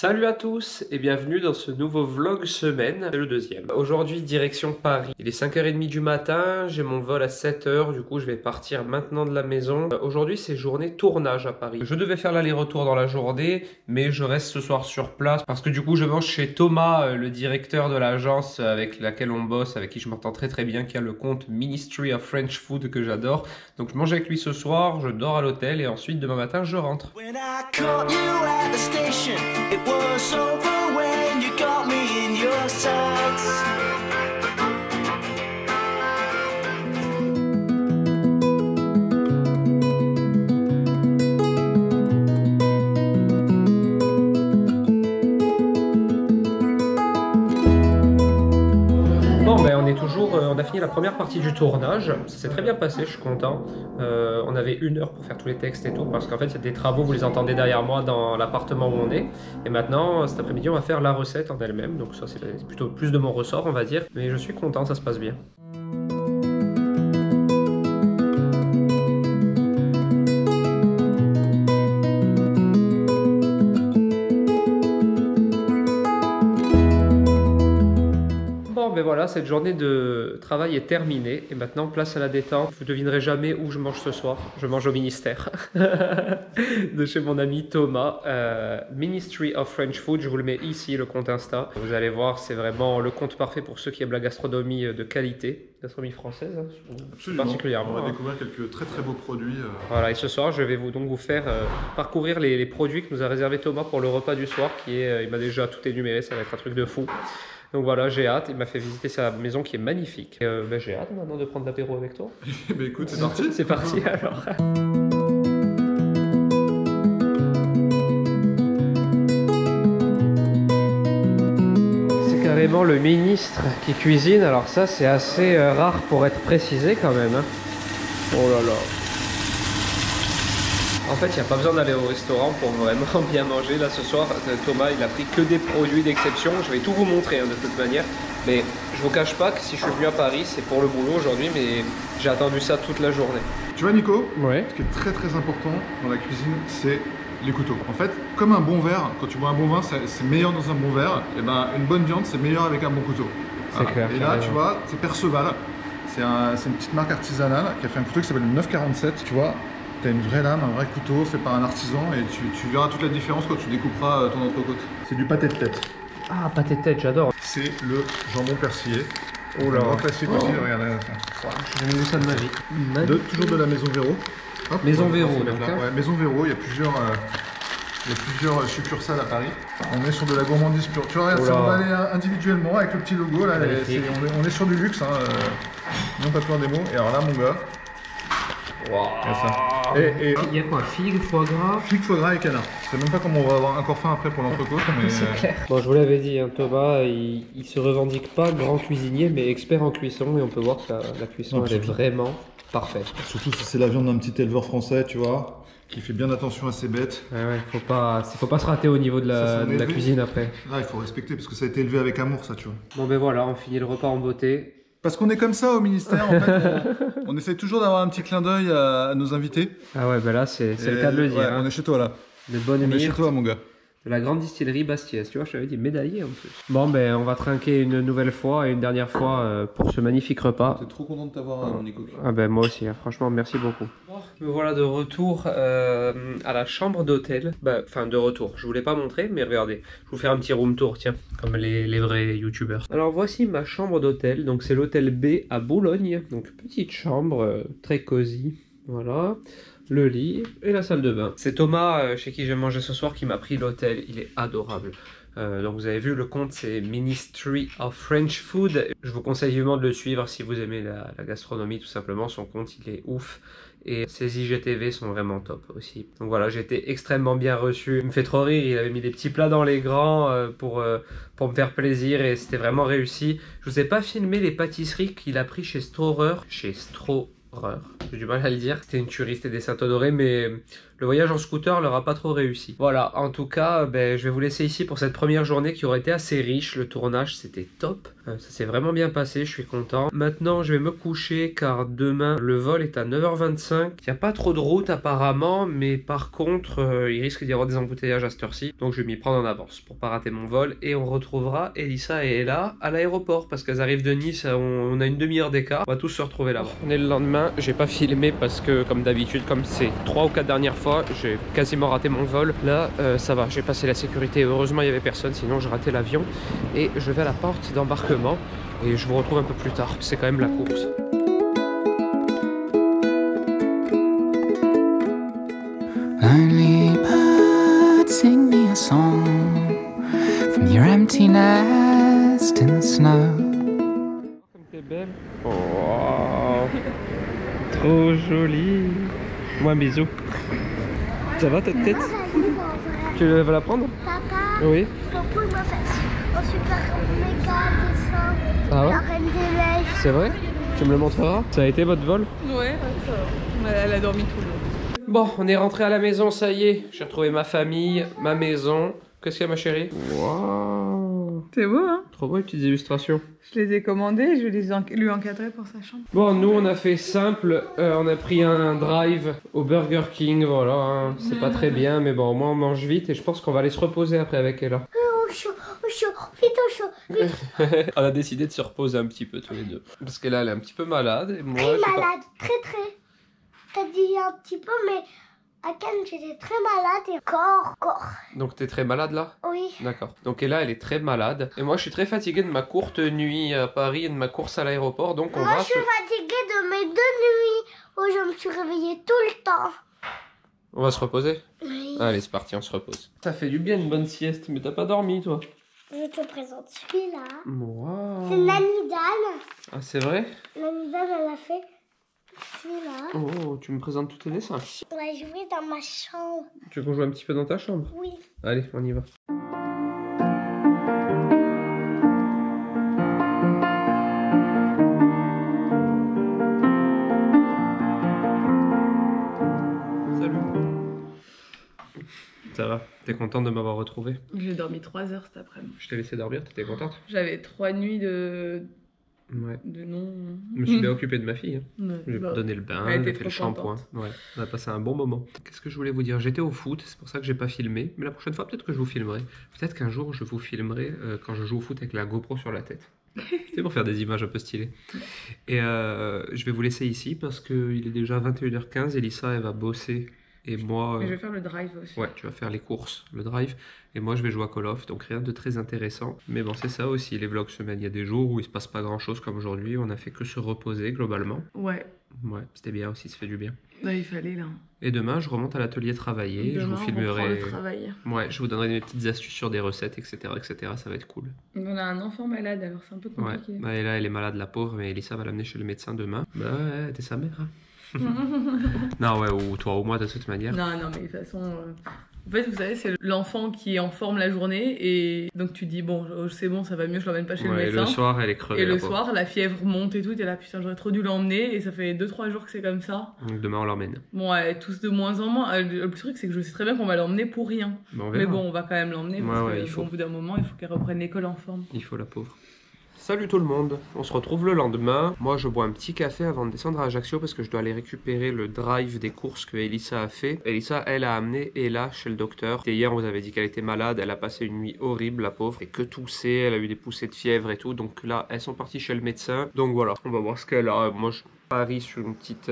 Salut à tous et bienvenue dans ce nouveau vlog semaine, c'est le deuxième. Aujourd'hui direction Paris, il est 5h30 du matin, j'ai mon vol à 7h, du coup je vais partir maintenant de la maison. Aujourd'hui c'est journée tournage à Paris. Je devais faire l'aller-retour dans la journée, mais je reste ce soir sur place parce que du coup je mange chez Thomas, le directeur de l'agence avec laquelle on bosse, avec qui je m'entends très bien, qui a le compte Ministry of French Food que j'adore. Donc je mange avec lui ce soir, je dors à l'hôtel et ensuite demain matin je rentre. It was over when you got me in your sights. Bon ben on est toujours, on a fini la première partie du tournage, ça s'est très bien passé, je suis content. On avait 1 heure pour faire tous les textes et tout, parce qu'en fait il y a des travaux, vous les entendez derrière moi dans l'appartement où on est. Et maintenant cet après-midi on va faire la recette en elle-même, donc ça c'est plutôt plus de mon ressort on va dire. Mais je suis content, ça se passe bien. Ben voilà, cette journée de travail est terminée et maintenant place à la détente. Vous ne devinerez jamais où je mange ce soir. Je mange au ministère de chez mon ami Thomas. Ministry of French Food, je vous le mets ici, le compte Insta. Vous allez voir, c'est vraiment le compte parfait pour ceux qui aiment la gastronomie de qualité. Gastronomie française, hein, absolument. Particulièrement. On va découvrir quelques très beaux produits. Voilà, et ce soir, je vais vous faire parcourir les produits que nous a réservé Thomas pour le repas du soir. Il m'a déjà tout énuméré, ça va être un truc de fou. Donc voilà, j'ai hâte, il m'a fait visiter sa maison qui est magnifique. J'ai hâte maintenant de prendre l'apéro avec toi. Ben écoute, c'est parti. C'est parti alors. C'est carrément le ministre qui cuisine, alors ça c'est assez rare pour être précisé quand même. Hein. Oh là là. En fait, il n'y a pas besoin d'aller au restaurant pour vraiment bien manger. Là, ce soir, Thomas, il a pris que des produits d'exception. Je vais tout vous montrer hein, de toute manière. Mais je vous cache pas que si je suis venu à Paris, c'est pour le boulot aujourd'hui, mais j'ai attendu ça toute la journée. Tu vois, Nico, ouais. Ce qui est très important dans la cuisine, c'est les couteaux. En fait, comme un bon verre, quand tu bois un bon vin, c'est meilleur dans un bon verre. Et ben, une bonne viande, c'est meilleur avec un bon couteau. C'est clair. Et là, tu vois, c'est Perceval. C'est une petite marque artisanale qui a fait un couteau qui s'appelle le 947. Tu vois. Tu as une vraie lame, un vrai couteau fait par un artisan et tu verras toute la différence quand tu découperas ton entrecôte. C'est du pâté de tête. Ah, pâté de tête, j'adore. C'est le jambon persillé. Oh là. Un classique aussi, regardez. J'ai jamais vu ça de ma vie. Toujours de la Maison Véro. Hop, Maison Véro, donc. Ouais, Maison Véro, il y a plusieurs succursales à Paris. On est sur de la gourmandise pure. Tu vois, regarde, ça, on va aller individuellement avec le petit logo. Là, on est sur du luxe, hein, non pas peur des mots. Et alors là, mon gars. Wow. Et il y a quoi? Figue, foie gras? Figue, foie gras et canard. Je sais même pas comment on va avoir encore faim après pour l'entrecôte. Mais... C'est clair. Bon, je vous l'avais dit, hein, Thomas, il se revendique pas grand cuisinier, mais expert en cuisson. Et on peut voir que la cuisson, elle est vraiment parfaite. Surtout si c'est la viande d'un petit éleveur français, tu vois, qui fait bien attention à ses bêtes. Ouais, faut pas se rater au niveau de la cuisine après. Là, il faut respecter parce que ça a été élevé avec amour, ça, tu vois. Bon, ben voilà, on finit le repas en beauté. Parce qu'on est comme ça au ministère, en fait, on essaie toujours d'avoir un petit clin d'œil à nos invités. Ah ouais, ben là, c'est le cas de le dire. Ouais, hein. On est chez toi, là. De bonne On est chez toi, mon gars. De la grande distillerie Bastiès, tu vois, je t'avais dit médaillé en plus. Bon, ben on va trinquer une nouvelle fois et une dernière fois pour ce magnifique repas. T'es trop content de t'avoir, mon Nico. Ah ben moi aussi, hein, franchement, merci beaucoup. Me voilà de retour à la chambre d'hôtel. Enfin, de retour, je vous l'ai pas montré, mais regardez, je vous fais un petit room tour, tiens, comme les vrais youtubeurs. Alors voici ma chambre d'hôtel, donc c'est l'hôtel B à Boulogne, donc petite chambre, très cosy, voilà. Le lit et la salle de bain. C'est Thomas chez qui je vais manger ce soir qui m'a pris l'hôtel, il est adorable. Donc vous avez vu le compte, c'est Ministry of French Food. Je vous conseille vivement de le suivre si vous aimez la gastronomie tout simplement, son compte il est ouf. Et ses IGTV sont vraiment top aussi. Donc voilà, j'ai été extrêmement bien reçu. Il me fait trop rire, il avait mis des petits plats dans les grands pour me faire plaisir et c'était vraiment réussi. Je vous ai pas filmé les pâtisseries qu'il a pris chez Straurer. J'ai du mal à le dire, c'était une tuerie, c'était des Saint-Honoré, mais le voyage en scooter leur a pas trop réussi. Voilà, en tout cas, ben, je vais vous laisser ici pour cette première journée qui aurait été assez riche. Le tournage, c'était top. Ça s'est vraiment bien passé, je suis content. Maintenant, je vais me coucher car demain, le vol est à 9h25. Il n'y a pas trop de route apparemment, mais par contre, il risque d'y avoir des embouteillages à cette heure-ci. Donc, je vais m'y prendre en avance pour pas rater mon vol. Et on retrouvera Elissa et Ella à l'aéroport parce qu'elles arrivent de Nice. On a une demi-heure d'écart. On va tous se retrouver là-bas. On est le lendemain. J'ai pas filmé parce que, comme d'habitude, comme c'est 3 ou 4 dernières fois, j'ai quasiment raté mon vol. Là, ça va. J'ai passé la sécurité. Heureusement, il y avait personne. Sinon, je ratais l'avion. Et je vais à la porte d'embarquement. Et je vous retrouve un peu plus tard. C'est quand même la course. Lonely bird, sing me a song from your empty nest in the snow. Comme t'es belle. Oh, trop jolie. Moi un bisou. Ça va ta tête? Tu vas la prendre? Papa, Oui. Popo m'a fait un super méga dessin. Ah ouais? La Reine des Neiges. C'est vrai? Tu me le montreras? Ça a été votre vol? Ouais, ça va. Elle a dormi tout le long. Bon, on est rentré à la maison, ça y est. J'ai retrouvé ma famille, ma maison. Qu'est-ce qu'il y a ma chérie? Waouh! C'est beau, hein? Trop beau les petites illustrations. Je les ai commandées, je vais lui encadrer pour sa chambre. Bon, nous on a fait simple, on a pris un drive au Burger King, voilà, hein. C'est pas très bien, mais bon, au moins on mange vite et je pense qu'on va aller se reposer après avec Ella. Au chaud, vite au chaud, vite. On a décidé de se reposer un petit peu tous les deux. Parce qu'Ella elle est un petit peu malade et moi Très je sais pas. malade, très. T'as dit un petit peu, mais à Cannes j'étais très malade et corps. Donc t'es très malade là? Oui. D'accord. Donc Ella elle est très malade et moi je suis très fatigué de ma courte nuit à Paris et de ma course à l'aéroport, donc on Moi va je suis fatiguée de mes 2 nuits où je me suis réveillée tout le temps. On va se reposer? Oui. Allez c'est parti, on se repose. Ça fait du bien une bonne sieste, mais t'as pas dormi toi? Je te présente celui-là. Wow. C'est Nanidane. Ah c'est vrai? Nanidane elle a fait celui-là. Oh, tu me présentes tous tes dessins. On a joué dans ma chambre. Tu veux qu'on joue un petit peu dans ta chambre? Oui. Allez, on y va. Salut. Ça va? T'es contente de m'avoir retrouvé? J'ai dormi 3 heures cet après-midi. Je t'ai laissé dormir, t'étais contente? J'avais 3 nuits de Ouais. non. Je me suis bien occupé de ma fille. Hein. Ouais, J'ai bah, donné le bain, elle j'ai était fait le trop shampoing. contente. Ouais, on a passé un bon moment. Qu'est-ce que je voulais vous dire? J'étais au foot, c'est pour ça que j'ai pas filmé. Mais la prochaine fois, peut-être que je vous filmerai. Peut-être qu'un jour, je vous filmerai quand je joue au foot avec la GoPro sur la tête. C'est pour faire des images un peu stylées. Et je vais vous laisser ici parce qu'il est déjà 21h15. Elissa, elle va bosser. Et moi... Mais je vais faire le drive aussi. Ouais, tu vas faire les courses, le drive. Et moi, je vais jouer à Call of. Donc rien de très intéressant. Mais bon, c'est ça aussi, les vlogs semaine. Il y a des jours où il se passe pas grand-chose comme aujourd'hui. On a fait que se reposer globalement. Ouais. Ouais, c'était bien aussi, ça fait du bien. Bah, il fallait là. Et demain, je remonte à l'atelier travailler. Demain, je vous on filmerai. reprend le travail. Ouais, je vous donnerai des petites astuces sur des recettes, etc., etc. Ça va être cool. On a un enfant malade, alors c'est un peu Ouais. compliqué. Bah, et là, elle est malade, la pauvre, mais Elissa va l'amener chez le médecin demain. Bah ouais, t'es sa mère. Hein. Non, ouais, ou toi ou moi de toute manière. Non, mais de toute façon. En fait, vous savez, c'est l'enfant qui est en forme la journée et donc tu dis bon, c'est bon, ça va mieux, je l'emmène pas chez le Ouais, et médecin. le soir, elle est crevée. Et le la pauvre. soir, la fièvre monte et tout, t'es là, putain, j'aurais trop dû l'emmener et ça fait 2-3 jours que c'est comme ça. Donc demain, on l'emmène. Bon, ouais, tous de moins en moins. Le truc, c'est que je sais très bien qu'on va l'emmener pour rien. Bah, on Mais verra. bon, on va quand même l'emmener parce Ouais, que il faut. au bout d'un moment, il faut qu'elle reprenne l'école en forme. Il faut la pauvre. Salut tout le monde, on se retrouve le lendemain. Moi je bois un petit café avant de descendre à Ajaccio parce que je dois aller récupérer le drive des courses que Elissa a fait. Elissa, elle a amené Ella chez le docteur. Et hier on vous avait dit qu'elle était malade, elle a passé une nuit horrible la pauvre. Et que tousser, elle a eu des poussées de fièvre et tout. Donc là elles sont parties chez le médecin. Donc voilà, on va voir ce qu'elle a. Moi je parie sur une petite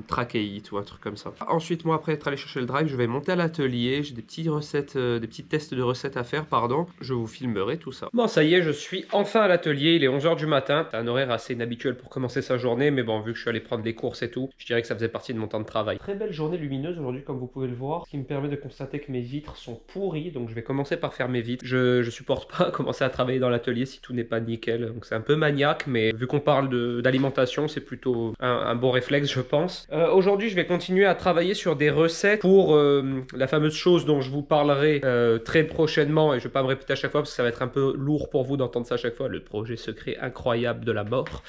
trachéite ou un truc comme ça. Ensuite moi après être allé chercher le drive, je vais monter à l'atelier. J'ai des petites recettes, des petits tests de recettes à faire, pardon. Je vous filmerai tout ça. Bon ça y est, je suis enfin à l'atelier. Il est 11h du matin. C'est un horaire assez inhabituel pour commencer sa journée. Mais bon, vu que je suis allé prendre les courses et tout, je dirais que ça faisait partie de mon temps de travail. Très belle journée lumineuse aujourd'hui comme vous pouvez le voir. Ce qui me permet de constater que mes vitres sont pourries. Donc je vais commencer par faire mes vitres. Je supporte pas commencer à travailler dans l'atelier si tout n'est pas nickel. Donc c'est un peu maniaque. Mais vu qu'on parle d'alimentation, c'est plutôt un bon réflexe, je pense. Aujourd'hui, je vais continuer à travailler sur des recettes pour la fameuse chose dont je vous parlerai très prochainement, et je ne vais pas me répéter à chaque fois parce que ça va être un peu lourd pour vous d'entendre ça à chaque fois, le projet secret incroyable de la mort.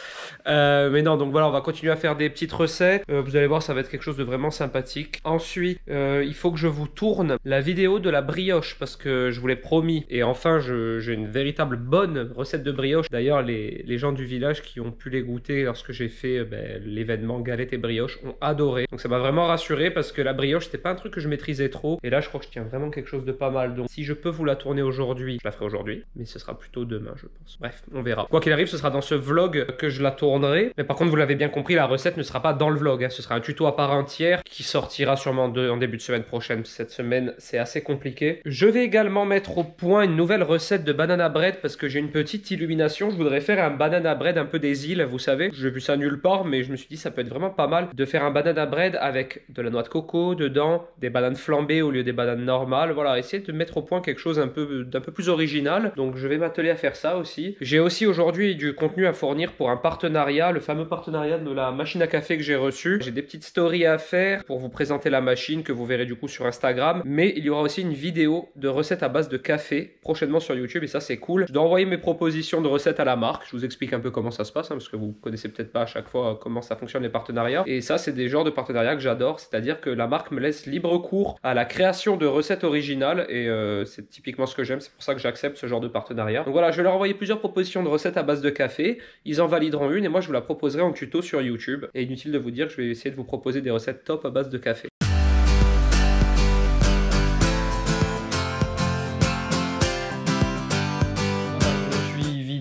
Mais non, donc voilà, on va continuer à faire des petites recettes. Vous allez voir, ça va être quelque chose de vraiment sympathique. Ensuite, il faut que je vous tourne la vidéo de la brioche parce que je vous l'ai promis. Et enfin, j'ai une véritable bonne recette de brioche. D'ailleurs, les gens du village qui ont pu les goûter lorsque j'ai fait l'événement Galette et Brioche ont adoré. Donc ça m'a vraiment rassuré parce que la brioche, c'était pas un truc que je maîtrisais trop. Et là, je crois que je tiens vraiment quelque chose de pas mal. Donc si je peux vous la tourner aujourd'hui, je la ferai aujourd'hui. Mais ce sera plutôt demain, je pense. Bref, on verra. Quoi qu'il arrive, ce sera dans ce vlog que je la tournerai. Mais par contre, vous l'avez bien compris, la recette ne sera pas dans le vlog. Hein. Ce sera un tuto à part entière qui sortira sûrement en début de semaine prochaine. Cette semaine, c'est assez compliqué. Je vais également mettre au point une nouvelle recette de banana bread parce que j'ai une petite illumination. Je voudrais faire un banana bread un peu des îles, vous savez. J'ai vu ça nulle part, mais je me suis dit ça peut être vraiment pas mal de faire un banana bread avec de la noix de coco dedans, des bananes flambées au lieu des bananes normales. Voilà, essayer de mettre au point quelque chose d'un peu plus original. Donc je vais m'atteler à faire ça aussi. J'ai aussi aujourd'hui du contenu à fournir pour un partenariat, le fameux partenariat de la machine à café que j'ai reçu. J'ai des petites stories à faire pour vous présenter la machine que vous verrez du coup sur Instagram. Mais il y aura aussi une vidéo de recettes à base de café prochainement sur YouTube et ça c'est cool. Je dois envoyer mes propositions de recettes à la marque. Je vous explique un peu comment ça se passe hein, parce que vous connaissez peut-être pas à chaque fois comment ça fonctionne les partenariats. Et ça c'est des genres de partenariats que j'adore. C'est-à-dire que la marque me laisse libre cours à la création de recettes originales et c'est typiquement ce que j'aime. C'est pour ça que j'accepte ce genre de partenariat. Donc voilà, je vais leur envoyer plusieurs propositions de recettes à base de café. Ils en valideront une et moi je vous la proposerai en tuto sur YouTube. Et inutile de vous dire que je vais essayer de vous proposer des recettes top à base de café.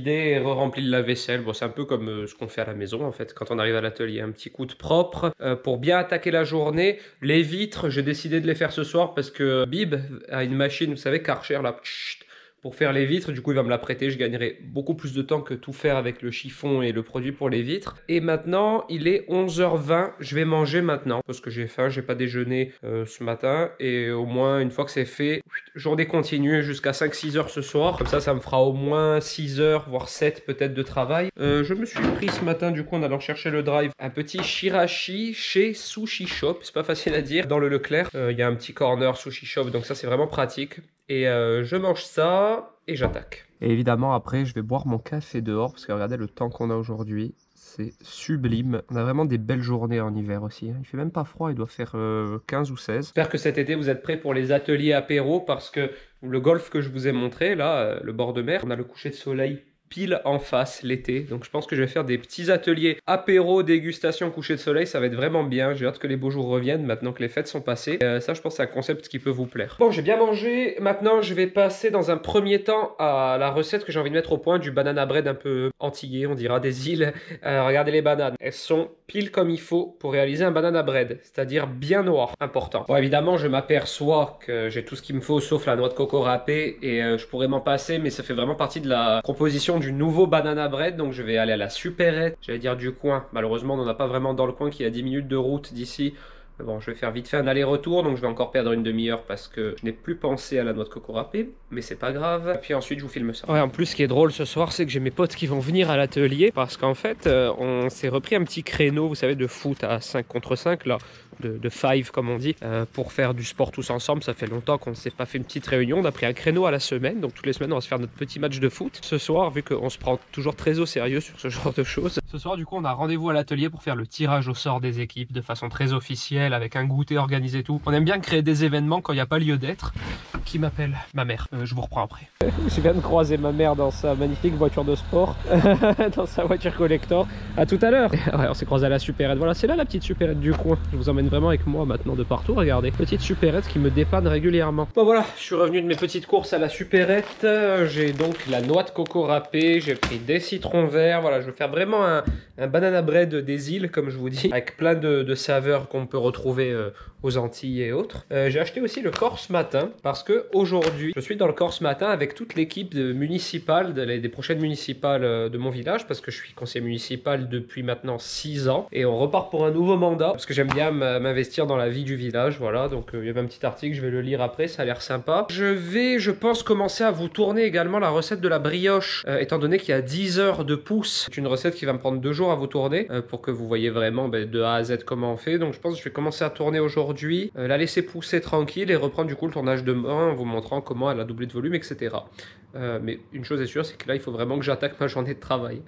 Et re-rempli le lave-vaisselle. Bon, c'est un peu comme ce qu'on fait à la maison en fait quand on arrive à l'atelier, un petit coup de propre pour bien attaquer la journée. Les vitres, j'ai décidé de les faire ce soir parce que Bib a une machine, vous savez, Karcher là, pour faire les vitres, du coup il va me la prêter, je gagnerai beaucoup plus de temps que tout faire avec le chiffon et le produit pour les vitres. Et maintenant il est 11h20, je vais manger maintenant parce que j'ai faim, j'ai pas déjeuné ce matin et au moins une fois que c'est fait, journée continue jusqu'à 5-6 heures ce soir, comme ça me fera au moins 6 heures voire 7 peut-être de travail. Je me suis pris ce matin du coup en allant chercher le drive un petit shirashi chez Sushi Shop, c'est pas facile à dire, dans le Leclerc, il y a un petit corner Sushi Shop donc ça c'est vraiment pratique. Et je mange ça et j'attaque. Et évidemment après je vais boire mon café dehors parce que regardez le temps qu'on a aujourd'hui. C'est sublime. On a vraiment des belles journées en hiver aussi. Hein. Il fait même pas froid, il doit faire 15 ou 16. J'espère que cet été vous êtes prêts pour les ateliers apéro parce que le golf que je vous ai montré là, le bord de mer, on a le coucher de soleil pile en face l'été, donc je pense que je vais faire des petits ateliers apéro, dégustation, coucher de soleil, ça va être vraiment bien. J'ai hâte que les beaux jours reviennent maintenant que les fêtes sont passées. Ça je pense que c'est un concept qui peut vous plaire. Bon, j'ai bien mangé, maintenant je vais passer dans un premier temps à la recette que j'ai envie de mettre au point du banana bread un peu antillais, on dira, des îles. Regardez les bananes, elles sont pile comme il faut pour réaliser un banana bread, c'est-à-dire bien noir, important. Bon évidemment je m'aperçois que j'ai tout ce qu'il me faut sauf la noix de coco râpée et je pourrais m'en passer, mais ça fait vraiment partie de la composition du nouveau banana bread, donc je vais aller à la supérette, j'allais dire du coin, malheureusement on n'en a pas vraiment dans le coin qui est à 10 minutes de route d'ici. Bon, je vais faire vite fait un aller-retour, donc je vais encore perdre une demi-heure parce que je n'ai plus pensé à la noix de coco râpée, mais c'est pas grave. Et puis ensuite, je vous filme ça. Ouais, en plus, ce qui est drôle ce soir, c'est que j'ai mes potes qui vont venir à l'atelier parce qu'en fait, on s'est repris un petit créneau, vous savez, de foot à 5 contre 5, là, de five comme on dit, pour faire du sport tous ensemble. Ça fait longtemps qu'on ne s'est pas fait une petite réunion. On a pris un créneau à la semaine, donc toutes les semaines, on va se faire notre petit match de foot. Ce soir, vu qu'on se prend toujours très au sérieux sur ce genre de choses. Ce soir, du coup, on a rendez-vous à l'atelier pour faire le tirage au sort des équipes de façon très officielle, avec un goûter organisé tout. On aime bien créer des événements quand il n'y a pas lieu d'être. Qui m'appelle? Ma mère. Je vous reprends après. Je viens de croiser ma mère dans sa magnifique voiture de sport, dans sa voiture collector. À tout à l'heure. Ouais, on s'est croisé à la supérette. Voilà, c'est là la petite supérette du coin. Je vous emmène vraiment avec moi maintenant de partout. Regardez, petite supérette qui me dépanne régulièrement. Bon voilà, je suis revenu de mes petites courses à la supérette. J'ai donc la noix de coco râpée. J'ai pris des citrons verts. Voilà, je vais faire vraiment un banana bread des îles, comme je vous dis, avec plein de saveurs qu'on peut retrouver aux Antilles et autres. J'ai acheté aussi le corps ce matin parce que que aujourd'hui, je suis dans le corps ce matin avec toute l'équipe municipale, des prochaines municipales de mon village, parce que je suis conseiller municipal depuis maintenant 6 ans. Et on repart pour un nouveau mandat, parce que j'aime bien m'investir dans la vie du village, voilà. Donc il y avait un petit article, je vais le lire après, ça a l'air sympa. Je vais, je pense, commencer à vous tourner également la recette de la brioche, étant donné qu'il y a 10 heures de pouce. C'est une recette qui va me prendre 2 jours à vous tourner, pour que vous voyez vraiment de A à Z comment on fait. Donc je pense que je vais commencer à tourner aujourd'hui, la laisser pousser tranquille et reprendre du coup le tournage demain en vous montrant comment elle a doublé de volume, etc. Mais une chose est sûre, c'est que là il faut vraiment que j'attaque ma journée de travail.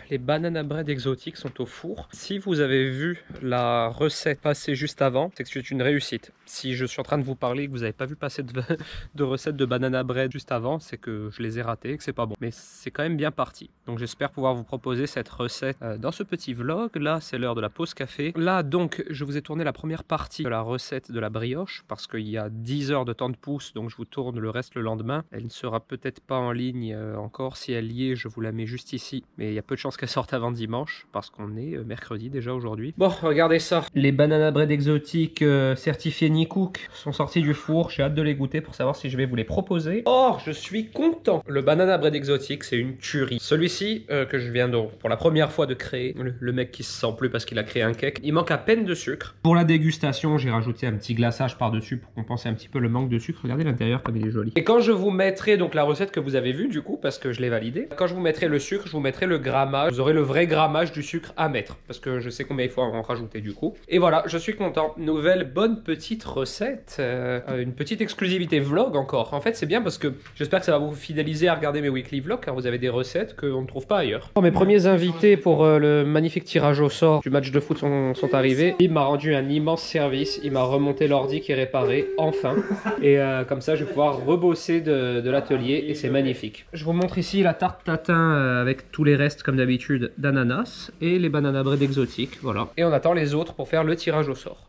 Les banana bread exotiques sont au four. Si vous avez vu la recette passer juste avant, c'est que c'est une réussite. Si je suis en train de vous parler et que vous n'avez pas vu passer de recette de banana bread juste avant, c'est que je les ai ratés et que c'est pas bon. Mais c'est quand même bien parti. Donc j'espère pouvoir vous proposer cette recette dans ce petit vlog. Là, c'est l'heure de la pause café. Là, donc, je vous ai tourné la première partie de la recette de la brioche parce qu'il y a 10 heures de temps de pouce, donc je vous tourne le reste le lendemain. Elle ne sera peut-être pas en ligne encore. Si elle y est, je vous la mets juste ici. Mais il y a peu de chances qu'elle sorte avant dimanche parce qu'on est mercredi déjà aujourd'hui. Bon, regardez ça. Les banana bread exotiques certifiés Nicook sont sortis du four. J'ai hâte de les goûter pour savoir si je vais vous les proposer. Oh, je suis content. Le banana bread exotique, c'est une tuerie. Celui-ci que je viens donc pour la première fois de créer, le mec qui se sent plus parce qu'il a créé un cake, il manque à peine de sucre. Pour la dégustation, j'ai rajouté un petit glaçage par-dessus pour compenser un petit peu le manque de sucre. Regardez l'intérieur comme il est joli. Et quand je vous mettrai donc la recette que vous avez vue du coup, parce que je l'ai validée, quand je vous mettrai le sucre, je vous mettrai le grammage. Vous aurez le vrai grammage du sucre à mettre parce que je sais combien il faut en rajouter du coup. Et voilà, je suis content. Nouvelle bonne petite recette, une petite exclusivité vlog encore. En fait, c'est bien parce que j'espère que ça va vous fidéliser à regarder mes weekly vlogs car vous avez des recettes qu'on ne trouve pas ailleurs. Mes premiers invités pour le magnifique tirage au sort du match de foot sont arrivés. Il m'a rendu un immense service. Il m'a remonté l'ordi qui est réparé enfin. Et comme ça, je vais pouvoir rebosser de l'atelier et c'est magnifique. Je vous montre ici la tarte tatin avec tous les restes comme d'habitude d'ananas et les banana bread exotiques, voilà. Et on attend les autres pour faire le tirage au sort.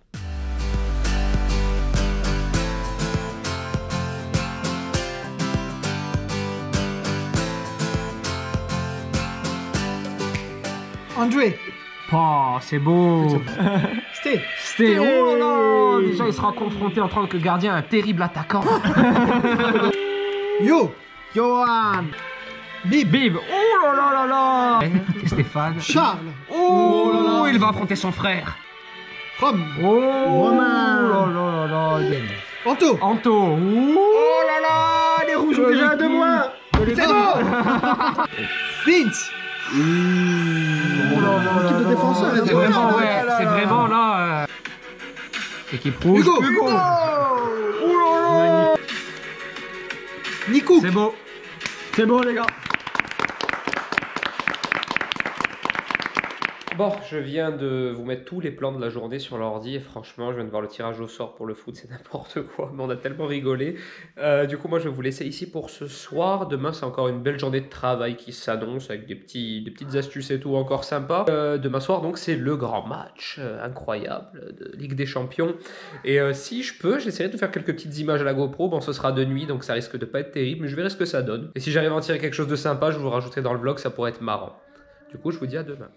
André. Oh, c'est beau. Stay. Oh là là. Déjà, il sera confronté en tant que gardien à un terrible attaquant. Johan. Bib. Oh là là là là. Et Stéphane. Charles. Oh là là. Il va affronter son frère. Rome. Romain. Oh là là là. Anto. Oh là là. Les rouges ont déjà un de moins. C'est bon. Vince. L'équipe de défenseurs. C'est vraiment, ouais, c'est vraiment là. Équipe rouge. Hugo. Nico. C'est beau les gars. Bon, je viens de vous mettre tous les plans de la journée sur l'ordi et franchement, je viens de voir le tirage au sort pour le foot, c'est n'importe quoi, mais on a tellement rigolé. Du coup, moi, je vais vous laisser ici pour ce soir. Demain, c'est encore une belle journée de travail qui s'annonce avec des petites astuces et tout encore sympa. Demain soir, donc, c'est le grand match incroyable de Ligue des Champions. Et si je peux, j'essaierai de faire quelques petites images à la GoPro. Bon, ce sera de nuit, donc ça risque de pas être terrible, mais je verrai ce que ça donne. Et si j'arrive à en tirer quelque chose de sympa, je vous rajouterai dans le vlog, ça pourrait être marrant. Du coup, je vous dis à demain.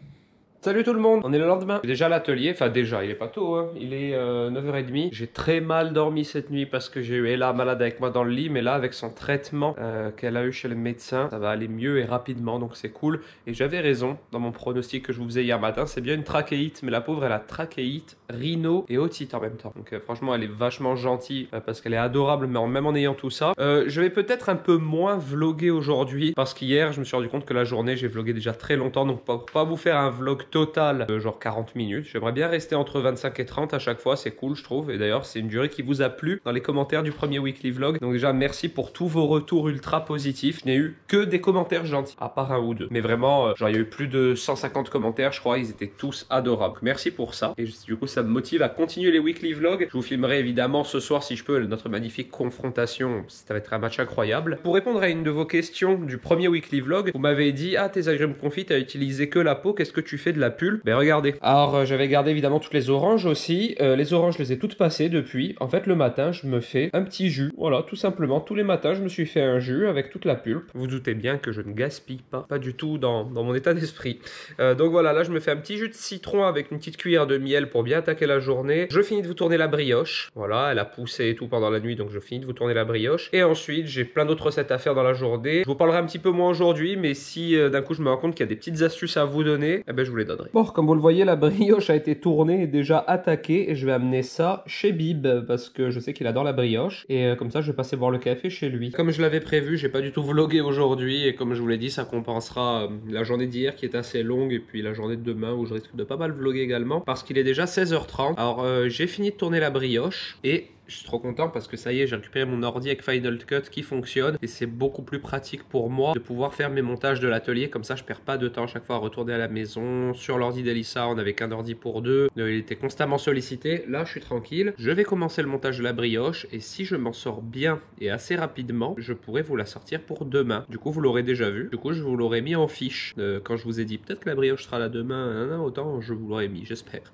Salut tout le monde, on est le lendemain. Déjà à l'atelier, enfin déjà, il est pas tôt, hein. Il est 9h30. J'ai très mal dormi cette nuit parce que j'ai eu Ella malade avec moi dans le lit, mais là avec son traitement qu'elle a eu chez le médecin, ça va aller mieux et rapidement, donc c'est cool. Et j'avais raison dans mon pronostic que je vous faisais hier matin, c'est bien une trachéite, mais la pauvre elle a trachéite, rhino et otite en même temps. Donc franchement elle est vachement gentille parce qu'elle est adorable, mais même en ayant tout ça. Je vais peut-être un peu moins vlogger aujourd'hui parce qu'hier je me suis rendu compte que la journée j'ai vlogué déjà très longtemps, donc pour pas vous faire un vlog total genre 40 minutes. J'aimerais bien rester entre 25 et 30 à chaque fois, c'est cool je trouve. Et d'ailleurs c'est une durée qui vous a plu dans les commentaires du premier weekly vlog. Donc déjà merci pour tous vos retours ultra positifs. Je n'ai eu que des commentaires gentils, à part un ou deux. Mais vraiment, genre il y a eu plus de 150 commentaires je crois, ils étaient tous adorables. Merci pour ça. Et du coup ça me motive à continuer les weekly vlogs. Je vous filmerai évidemment ce soir si je peux notre magnifique confrontation. Ça va être un match incroyable. Pour répondre à une de vos questions du premier weekly vlog, vous m'avez dit ah tes agrumes confits t'as utilisé que la peau, qu'est-ce que tu fais de la pulpe? Ben regardez. Alors j'avais gardé évidemment toutes les oranges aussi. Les oranges je les ai toutes passées depuis. En fait le matin je me fais un petit jus. Voilà tout simplement tous les matins je me suis fait un jus avec toute la pulpe. Vous doutez bien que je ne gaspille pas du tout dans mon état d'esprit. Donc voilà là je me fais un petit jus de citron avec une petite cuillère de miel pour bien attaquer la journée. Je finis de vous tourner la brioche. Voilà elle a poussé et tout pendant la nuit donc je finis de vous tourner la brioche. Et ensuite j'ai plein d'autres recettes à faire dans la journée. Je vous parlerai un petit peu moins aujourd'hui mais si d'un coup je me rends compte qu'il y a des petites astuces à vous donner, eh ben je vous les donnerai. Bon comme vous le voyez la brioche a été tournée et déjà attaquée et je vais amener ça chez Bib parce que je sais qu'il adore la brioche et comme ça je vais passer boire le café chez lui. Comme je l'avais prévu j'ai pas du tout vlogué aujourd'hui et comme je vous l'ai dit ça compensera la journée d'hier qui est assez longue et puis la journée de demain où je risque de pas mal vloguer également parce qu'il est déjà 16h30. Alors j'ai fini de tourner la brioche et je suis trop content parce que ça y est, j'ai récupéré mon ordi avec Final Cut qui fonctionne et c'est beaucoup plus pratique pour moi de pouvoir faire mes montages de l'atelier. Comme ça, je perds pas de temps à chaque fois à retourner à la maison. Sur l'ordi d'Elissa, on avait qu'un ordi pour deux. Il était constamment sollicité. Là, je suis tranquille. Je vais commencer le montage de la brioche et si je m'en sors bien et assez rapidement, je pourrais vous la sortir pour demain. Du coup, vous l'aurez déjà vu. Du coup, je vous l'aurai mis en fiche quand je vous ai dit peut-être que la brioche sera là demain. Autant je vous l'aurai mis, j'espère.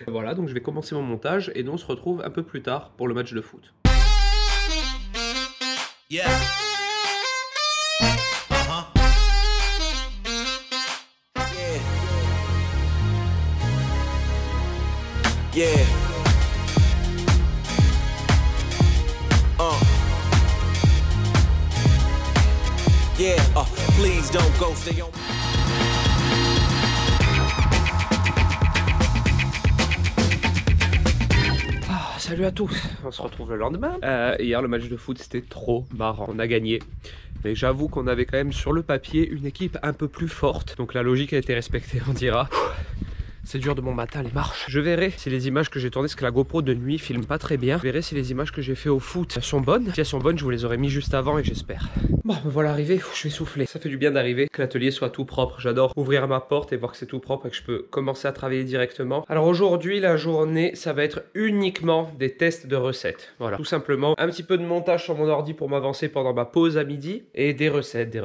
Voilà, donc je vais commencer mon montage et nous on se retrouve un peu plus tard pour le match de foot. Yeah. Yeah. Yeah. Please don't go. Stay on. Salut à tous, on se retrouve le lendemain. Hier le match de foot c'était trop marrant, on a gagné. Mais j'avoue qu'on avait quand même sur le papier une équipe un peu plus forte. Donc la logique a été respectée on dira. C'est dur de bon matin les marches. Je verrai si les images que j'ai tournées, parce que la GoPro de nuit filme pas très bien. Je verrai si les images que j'ai fait au foot sont bonnes. Si elles sont bonnes, je vous les aurais mis juste avant et j'espère. Bon, me voilà arrivé, je vais souffler. Ça fait du bien d'arriver, que l'atelier soit tout propre. J'adore ouvrir ma porte et voir que c'est tout propre et que je peux commencer à travailler directement. Alors aujourd'hui, la journée, ça va être uniquement des tests de recettes. Voilà, tout simplement. Un petit peu de montage sur mon ordi pour m'avancer pendant ma pause à midi. Et des recettes.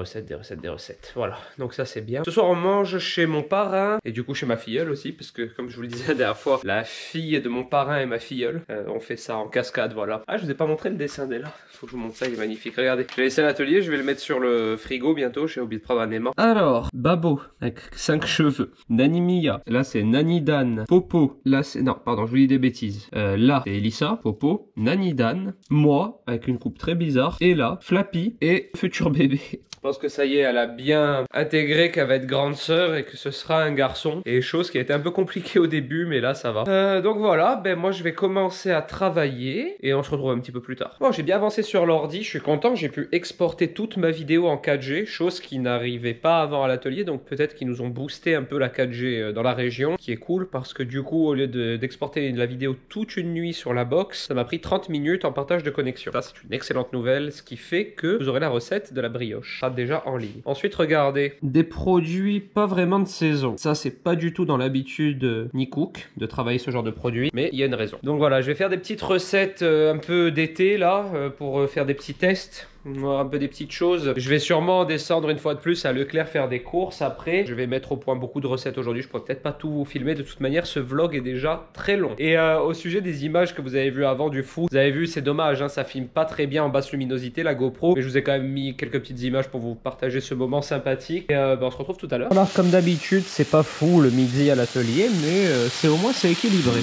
Voilà, donc ça c'est bien. Ce soir, on mange chez mon parrain et du coup chez ma filleule aussi. Parce que comme je vous le disais la dernière fois, la fille de mon parrain et ma filleule, on fait ça en cascade, voilà. Ah, je vous ai pas montré le dessin d'Ella. Faut que je vous montre ça, il est magnifique. Regardez, j'ai laissé à l'atelier, je vais le mettre sur le frigo bientôt. J'ai oublié de prendre un aimant. Alors, Babo avec 5 cheveux, Nani Mia, là c'est Nani Dan, Popo, là c'est... Non, pardon, je vous dis des bêtises. Là c'est Elissa, Popo, Nani Dan, moi avec une coupe très bizarre, et là, Flappy et futur bébé. Je pense que ça y est, elle a bien intégré qu'elle va être grande sœur et que ce sera un garçon. Et chose qui a été un peu compliquée au début, mais là ça va. Donc voilà, ben moi je vais commencer à travailler et on se retrouve un petit peu plus tard. Bon, j'ai bien avancé sur l'ordi, je suis content, j'ai pu exporter toute ma vidéo en 4G, chose qui n'arrivait pas avant à l'atelier, donc peut-être qu'ils nous ont boosté un peu la 4G dans la région, qui est cool parce que du coup, au lieu d'exporter la vidéo toute une nuit sur la box, ça m'a pris 30 minutes en partage de connexion. Ça c'est une excellente nouvelle, ce qui fait que vous aurez la recette de la brioche déjà en ligne. Ensuite, regardez, des produits pas vraiment de saison. Ça, c'est pas du tout dans l'habitude ni cook de travailler ce genre de produits, mais il y a une raison. Donc voilà, je vais faire des petites recettes un peu d'été là, pour faire des petits tests. voir un peu des petites choses. Je vais sûrement descendre une fois de plus à Leclerc faire des courses après. Je vais mettre au point beaucoup de recettes aujourd'hui. Je pourrais peut-être pas tout vous filmer. De toute manière, ce vlog est déjà très long. Et au sujet des images que vous avez vues avant du foot, vous avez vu, c'est dommage, hein, ça filme pas très bien en basse luminosité la GoPro. Mais je vous ai quand même mis quelques petites images pour vous partager ce moment sympathique. Et on se retrouve tout à l'heure. Alors comme d'habitude, c'est pas fou le midi à l'atelier, mais c'est au moins c'est équilibré.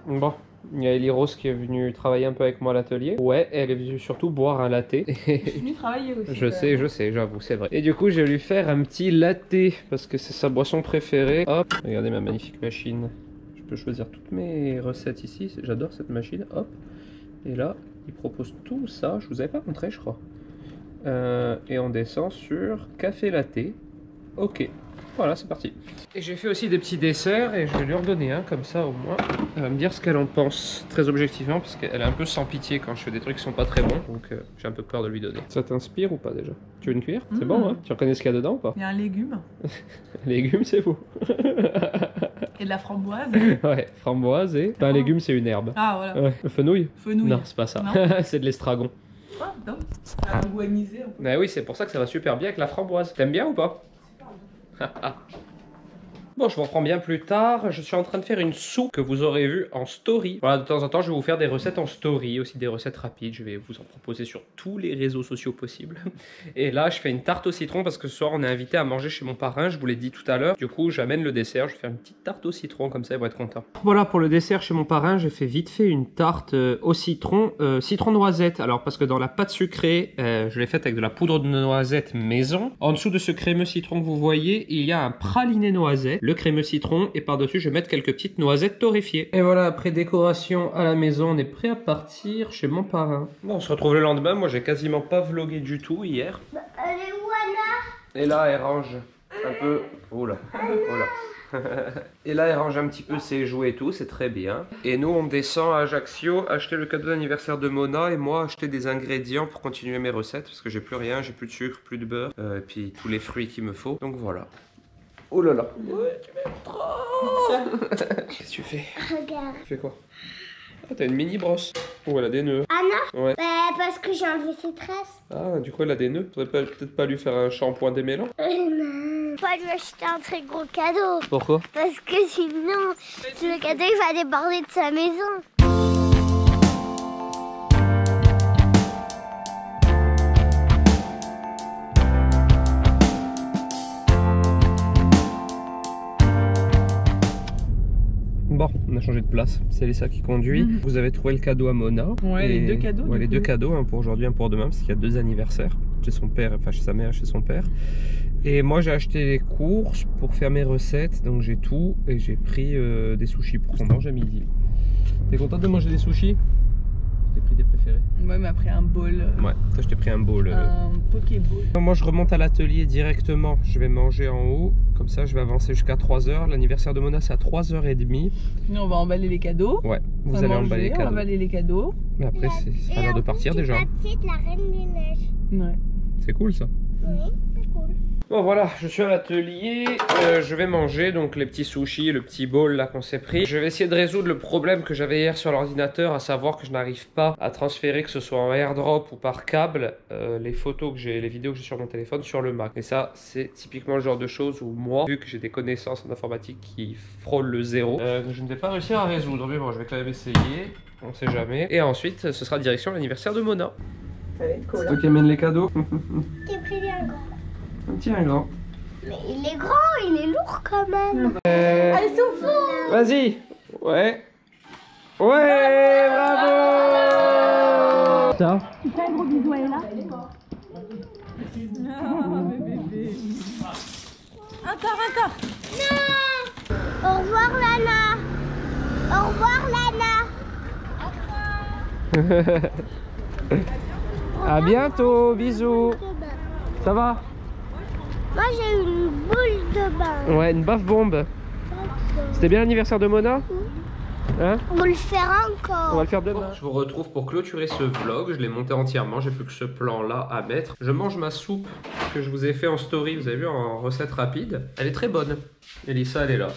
Bon, il y a Ellie Rose qui est venue travailler un peu avec moi à l'atelier. Ouais, elle est venue surtout boire un latte. Je suis venue travailler aussi. Je sais, j'avoue, c'est vrai. Et du coup, je vais lui faire un petit latte parce que c'est sa boisson préférée. Hop, regardez ma magnifique machine. Je peux choisir toutes mes recettes ici. J'adore cette machine. Hop. Et là, il propose tout ça. Je vous avais pas montré, je crois. Et on descend sur café latte. Ok. Voilà, c'est parti. Et j'ai fait aussi des petits desserts et je vais lui en donner un comme ça au moins. Elle va me dire ce qu'elle en pense très objectivement parce qu'elle est un peu sans pitié quand je fais des trucs qui sont pas très bons. Donc j'ai un peu peur de lui donner. Ça t'inspire ou pas déjà? Tu veux une cuillère? C'est bon, hein? Tu reconnais ce qu'il y a dedans ou pas? Il y a un légume. Légumes, c'est beau. Et de la framboise. Ouais, framboise et... Pas un légume, c'est une herbe. Ah voilà. Ouais. Le fenouil? Fenouil. Non, c'est pas ça. C'est de l'estragon. Ah, non. Ça a un goût anisé un peu. Bah oui, c'est pour ça que ça va super bien avec la framboise. T'aimes bien ou pas? Bon, je vous reprends bien plus tard. Je suis en train de faire une soupe que vous aurez vue en story. Voilà, de temps en temps, je vais vous faire des recettes en story, aussi des recettes rapides. Je vais vous en proposer sur tous les réseaux sociaux possibles. Et là, je fais une tarte au citron parce que ce soir, on est invité à manger chez mon parrain. Je vous l'ai dit tout à l'heure. Du coup, j'amène le dessert. Je vais faire une petite tarte au citron, comme ça, ils vont être contents. Voilà, pour le dessert chez mon parrain, j'ai fait vite fait une tarte au citron, citron noisette. Alors, parce que dans la pâte sucrée, je l'ai faite avec de la poudre de noisette maison. En dessous de ce crémeux citron que vous voyez, il y a un praliné noisette. Le crémeux citron et par-dessus je vais mettre quelques petites noisettes torréfiées. Et voilà, après décoration à la maison, on est prêt à partir chez mon parrain. Bon, on se retrouve le lendemain. Moi, j'ai quasiment pas vlogué du tout hier. Elle est où, Anna? Et là, elle range un peu... Oh là, oh là. Et là, elle range un petit peu ses jouets et tout, c'est très bien. Et nous, on descend à Ajaccio acheter le cadeau d'anniversaire de Mona et moi acheter des ingrédients pour continuer mes recettes parce que j'ai plus rien, j'ai plus de sucre, plus de beurre et puis tous les fruits qu'il me faut. Donc voilà. Oh là là. Ouais, tu m'aimes trop. Qu'est-ce que tu fais? Regarde. Tu fais quoi? Ah, t'as une mini brosse. Oh, elle a des nœuds. Anna? Ouais. Bah, parce que j'ai enlevé ses tresses. Ah, du coup, elle a des nœuds. Faudrait peut-être pas lui faire un shampoing démêlant. Non. Pas lui acheter un très gros cadeau. Pourquoi? Parce que sinon, le cadeau il va déborder de sa maison. Bon, on a changé de place, c'est Lisa qui conduit. Vous avez trouvé le cadeau à Mona. Ouais, les deux cadeaux. Ouais, les deux cadeaux, un pour aujourd'hui, un pour demain, parce qu'il y a 2 anniversaires. Chez son père, enfin chez sa mère et chez son père. Et moi j'ai acheté les courses pour faire mes recettes, donc j'ai tout. Et j'ai pris des sushis pour qu'on mange à midi. T'es contente de manger des sushis? T'as pris tes préférés? Moi, il m'a pris un bol. Ouais, toi je t'ai pris un bowl. Un pokéball. Moi je remonte à l'atelier directement, je vais manger en haut, comme ça je vais avancer jusqu'à 3h. L'anniversaire de Mona c'est à 3h30. Nous on va emballer les cadeaux. Ouais, vous allez emballer les On va cadeaux. emballer les cadeaux. Mais après c'est à l'heure de partir déjà. C'est de la Reine des Neiges. Ouais. C'est cool ça. Oui, c'est cool. Bon voilà, je suis à l'atelier, je vais manger donc les petits sushis, le petit bowl là qu'on s'est pris. Je vais essayer de résoudre le problème que j'avais hier sur l'ordinateur, à savoir que je n'arrive pas à transférer, que ce soit en airdrop ou par câble, les photos que j'ai, les vidéos que j'ai sur mon téléphone sur le Mac. Et ça, c'est typiquement le genre de choses où moi, vu que j'ai des connaissances en informatique qui frôlent le zéro, je ne vais pas réussir à résoudre. Mais bon, je vais quand même essayer, on sait jamais. Et ensuite, ce sera direction l'anniversaire de Mona. C'est toi qui amène les cadeaux. T'es pris un grand. Un petit, un grand. Mais il est grand, il est lourd quand même. Allez, souffle. Vas-y. Ouais. Ouais, bravo. Ça. Tu fais un gros bisou à Ella. Encore. Non. Au revoir Lana. Au revoir Lana. À bientôt, bisous. Ça va? Moi j'ai une boule de bain. Ouais, une baffe bombe. C'était bien l'anniversaire de Mona? Hein? On va le faire encore. On va le faire demain. Je vous retrouve pour clôturer ce vlog. Je l'ai monté entièrement. J'ai plus que ce plan là à mettre. Je mange ma soupe que je vous ai fait en story. Vous avez vu, en recette rapide. Elle est très bonne. Elissa, elle est là.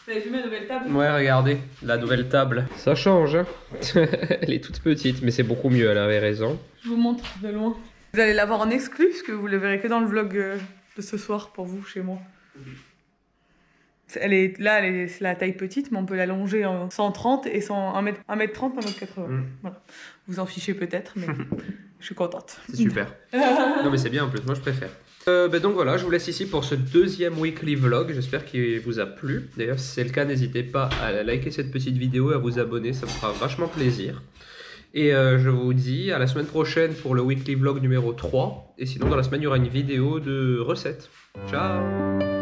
Vous avez vu ma nouvelle table? Ouais, regardez, la nouvelle table. Ça change, hein. Elle est toute petite, mais c'est beaucoup mieux, elle avait raison. Je vous montre de loin. Vous allez la voir en exclu, parce que vous le verrez que dans le vlog de ce soir pour vous, chez moi. C'est la taille petite, mais on peut l'allonger en 130 et 1m30, 1m80. Voilà. Vous en fichez peut-être, mais je suis contente. C'est super. Non mais c'est bien en plus, moi je préfère. Donc voilà, je vous laisse ici pour ce deuxième weekly vlog. J'espère qu'il vous a plu. D'ailleurs, si c'est le cas, n'hésitez pas à liker cette petite vidéo et à vous abonner, ça me fera vachement plaisir. Et je vous dis à la semaine prochaine pour le weekly vlog numéro 3. Et sinon, dans la semaine, il y aura une vidéo de recettes. Ciao!